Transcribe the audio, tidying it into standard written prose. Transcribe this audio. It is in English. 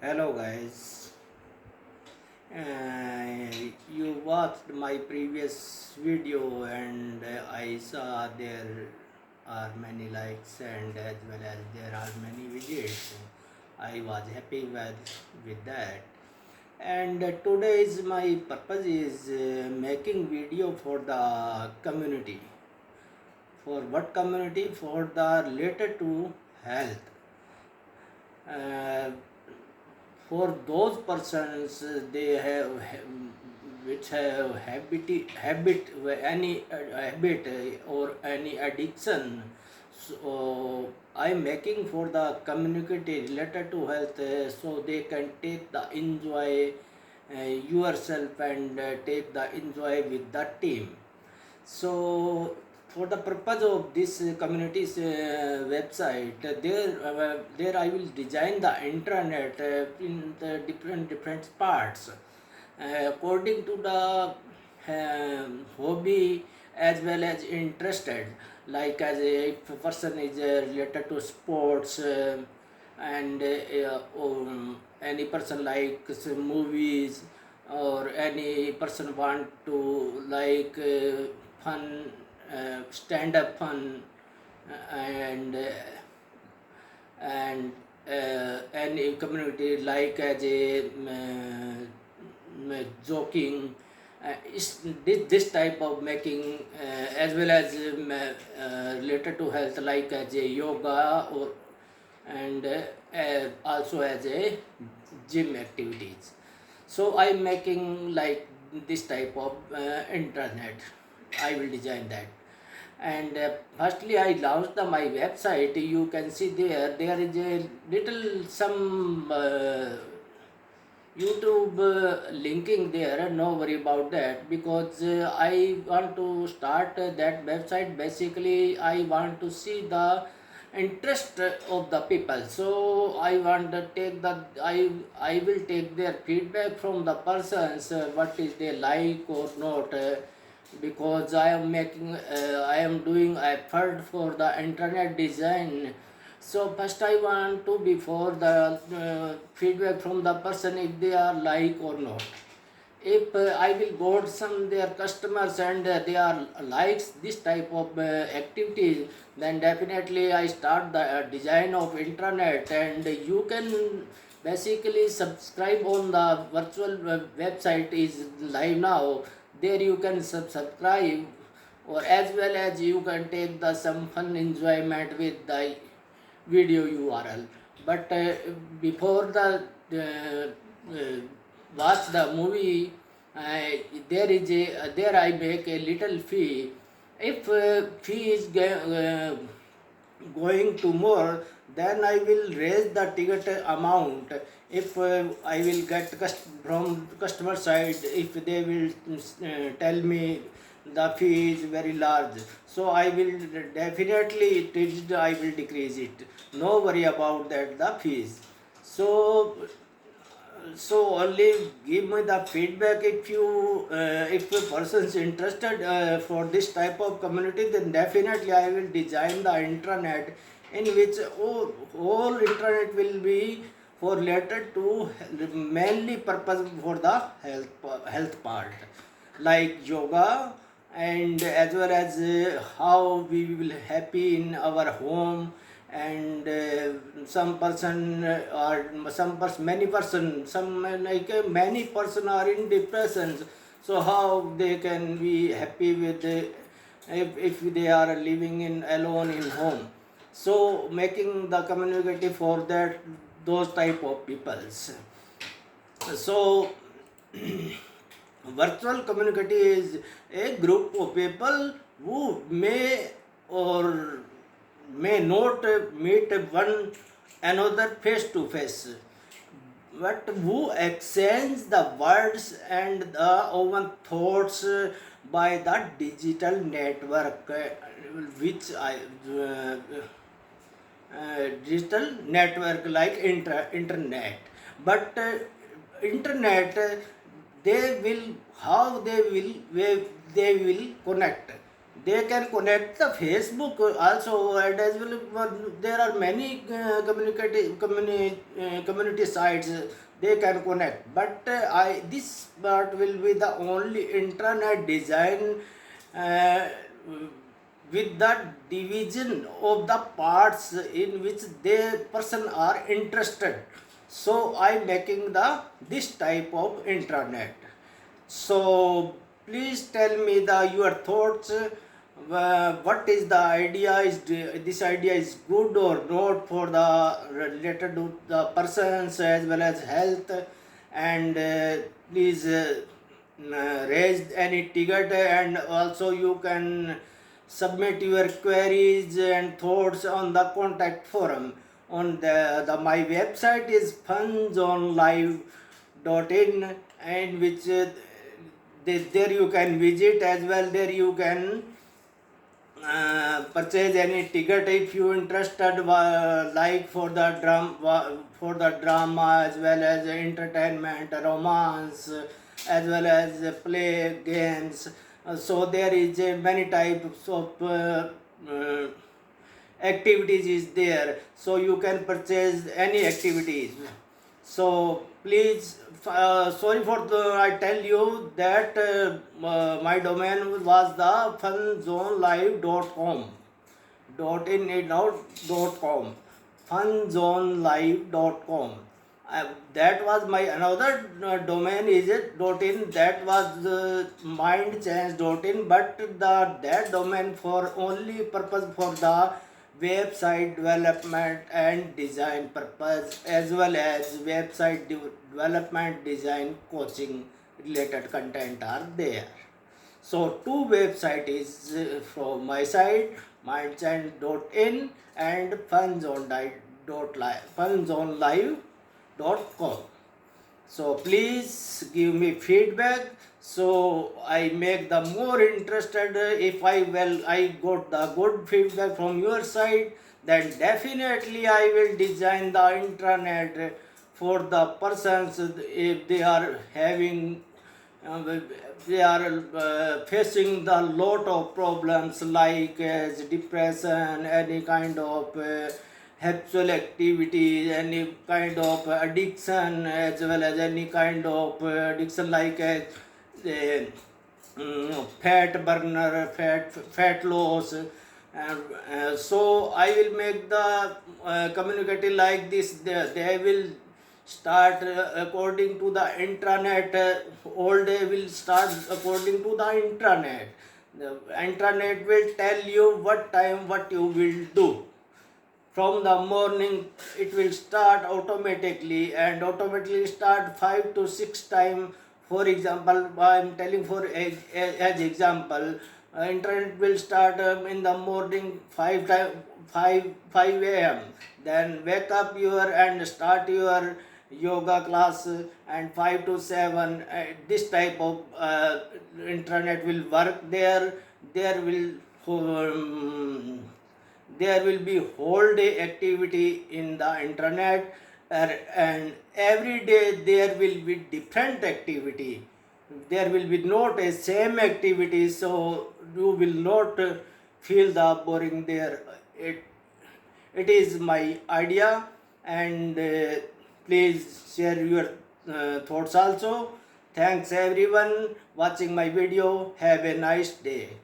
Hello guys. You watched my previous video and I saw there are many likes and as well as there are many visits. I was happy with that. And today's my purpose is making video for the community. For what community? For the related to health. Uh, for those persons they have which have habit any habit or any addiction, so I'm making for the community related to health, so they can take the enjoy yourself and take the enjoy with the team. So for the purpose of this community's website, there I will design the intranet in the different parts according to the hobby as well as interested. Like as if a person is related to sports and any person likes movies, or any person want to like fun, stand up fun, and any community like as a joking, this type of making, as well as related to health like as a yoga, or and also as a gym activities. So I'm making like this type of internet. I will design that. And firstly I launched my website. You can see there is a little some YouTube linking there. No worry about that, because I want to start that website. Basically I want to see the interest of the people, so I want to take the I will take their feedback from the persons, what is they like or not, because I am making I am doing effort for the internet design. So first I want to before the feedback from the person if they are like or not. If I will got some their customers and they are likes this type of activities, then definitely I start the design of intranet, and you can basically subscribe on the virtual website is live now. There you can subscribe, or as well as you can take the some fun enjoyment with the video URL. But before the watch the movie, there I make a little fee. If fee is going to more, then I will raise the ticket amount. If I will get from customer side, if they will tell me the fee is very large, so I will definitely I will decrease it. No worry about that the fees. So only give me the feedback. If a person is interested for this type of community, then definitely I will design the intranet in which all intranet will be for related to mainly purpose for the health part, like yoga, and as well as how we will happy in our home. And some person or some person many person some like many person are in depressions, so how they can be happy with if they are living in alone in home. So making the community for that those type of peoples. So virtual community is a group of people who may or may not meet one another face to face, but who exchange the words and the own thoughts by the digital network, which I digital network like internet. But internet, they will how they will connect. They can connect the Facebook also, and as well there are many community sites they can connect. But I this part will be the only intranet design uh, with the division of the parts in which the person are interested. So I making the this type of intranet. So please tell me the your thoughts. What is the idea? This idea is good or not for the related to the persons as well as health? And please raise any ticket, and also you can submit your queries and thoughts on the contact forum. On the my website is funzonelive.in, and which there you can visit as well. There you can purchase any ticket if you interested, like for the drama as well as entertainment, romance, as well as play games. So there is many types of activities is there, so you can purchase any activities. So please, sorry for the I tell you that my domain was the funzonelive.com .in.com funzonelive.com. That was my another domain is it .in, that was mindchange.in, but that domain for only purpose for the website development and design purpose, as well as website development design coaching related content are there. So two website is from my side, mindchange.in and funzonelive.com. So please give me feedback, so I make the more interested. If I got the good feedback from your side, then definitely I will design the intranet for the persons if they are having they are facing the lot of problems like depression, any kind of habitual activity, any kind of addiction, as well as any kind of addiction like fat burner, fat loss. So I will make the community like this. They will start according to the intranet. All day will start according to the intranet. The intranet will tell you what time what you will do. From the morning it will start automatically, and automatically start 5 to 6 time. For example, I am telling for as example, internet will start in the morning 5 a.m. Then wake up your and start your yoga class, and 5 to 7 this type of internet will work there. There will there will be whole day activity in the internet, and every day there will be different activity. There will be not a same activity, so you will not feel the boring there. It is my idea, and please share your thoughts also. Thanks everyone watching my video. Have a nice day.